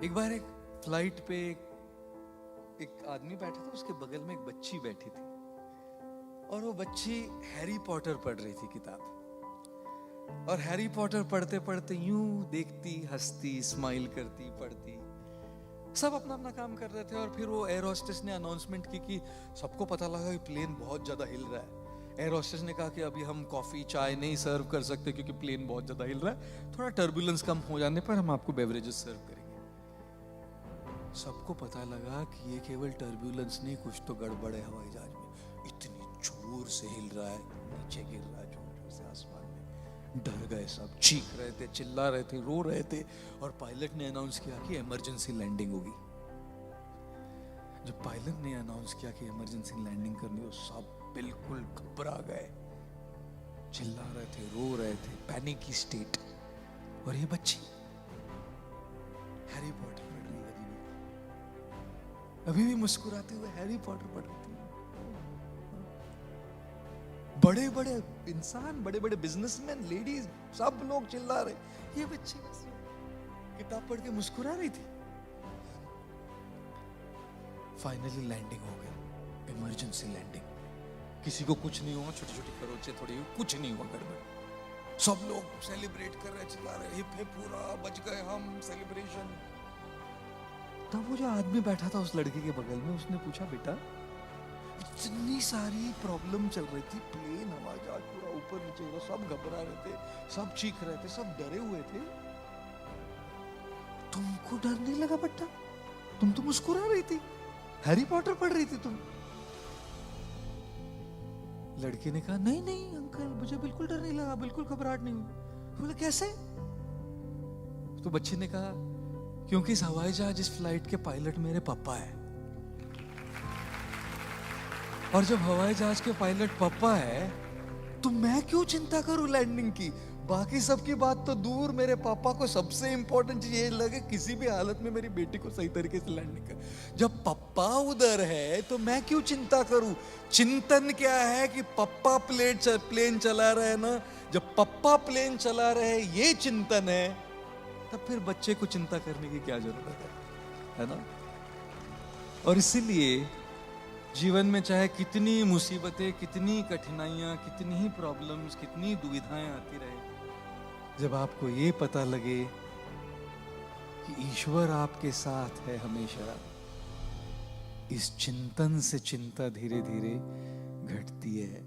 एक बार एक फ्लाइट पे एक आदमी बैठा था, उसके बगल में एक बच्ची बैठी थी और वो बच्ची हैरी पॉटर पढ़ रही थी किताब। और हैरी पॉटर पढ़ते पढ़ते यूं देखती, हंसती, स्माइल करती, पढ़ती, सब अपना अपना काम कर रहे थे। और फिर वो एयर होस्टेस ने अनाउंसमेंट की कि सबको पता लगा कि प्लेन बहुत ज्यादा हिल रहा है। एयर होस्टेस ने कहा कि अभी हम कॉफी चाय नहीं सर्व कर सकते क्योंकि प्लेन बहुत ज्यादा हिल रहा है, थोड़ा टर्बुलेंस कम हो जाने पर हम आपको बेवरेजेस सर्व करेंगे। सबको पता लगा कि ये केवल टर्बुलेंस नहीं, कुछ तो गड़बड़ है हवाई जहाज में। इतनी जोर से हिल रहा है, नीचे गिर रहा है जोर जोर से आसमान में। डर गए सब, चीख रहे थे, चिल्ला रहे थे, रो रहे थे। और पायलट ने अनाउंस किया कि इमरजेंसी लैंडिंग होगी। जब पायलट ने अनाउंस किया कि इमरजेंसी लैंडिंग करनी हो, सब बिल्कुल घबरा गए, चिल्ला रहे थे, रो रहे थे, पैनिक की स्टेट। और ये बच्ची हैरी पॉटर पढ़ रही है, अभी भी मुस्कुराते हुए हैरी पॉटर पढ़ रही थी। बड़े बड़े इंसान, बड़े बड़े बिजनेसमैन, लेडीज, सब लोग चिल्ला रहे, ये बच्ची बस किताब पढ़ के मुस्कुरा रही थी। फाइनली लैंडिंग हो गई, इमरजेंसी लैंडिंग। किसी को कुछ नहीं हुआ, छोटी छोटी खरोचे थोड़ी, कुछ नहीं हुआ, गड़बड़। सब लोग सेलिब्रेट कर रहे, चिल्ला रहे, हिप हिप पूरा, बच गए हम, सेलिब्रेशन। तब वो जो आदमी बैठा था उस लड़के के बगल में, उसने पूछा, बेटा इतनी सारी प्रॉब्लम चल रही थी, प्लेन हवा जहाज पूरा ऊपर नीचे, सब घबरा रहे थे, सब चीख रहे थे, सब डरे हुए थे, तुमको डर नहीं लगा बेटा? तुम तो मुस्कुरा रही थी, हैरी पॉटर पढ़ रही थी तुम। लड़के ने कहा, नहीं नहीं अंकल, मुझे बिल्कुल डर नहीं लगा, बिल्कुल घबराहट नहीं हुई। बोले कैसे? तो बच्चे ने कहा, क्योंकि इस हवाई जहाज, इस फ्लाइट के पायलट मेरे पापा है। और जब हवाई जहाज के पायलट पापा है तो मैं क्यों चिंता करूं लैंडिंग की? बाकी सबकी बात तो दूर, मेरे पापा को सबसे इंपॉर्टेंट चीज ये लगे किसी भी हालत में मेरी बेटी को सही तरीके से लैंडिंग कर। जब पापा उधर है तो मैं क्यों चिंता करूं? चिंतन क्या है कि पापा प्लेन चला रहे हैं ना, जब पापा प्लेन चला रहे ये चिंतन है, तब फिर बच्चे को चिंता करने की क्या जरूरत है ना? और इसीलिए जीवन में चाहे कितनी मुसीबतें, कितनी कठिनाइयां, कितनी ही प्रॉब्लम्स, कितनी दुविधाएं आती रहे, जब आपको ये पता लगे कि ईश्वर आपके साथ है हमेशा, इस चिंतन से चिंता धीरे धीरे घटती है।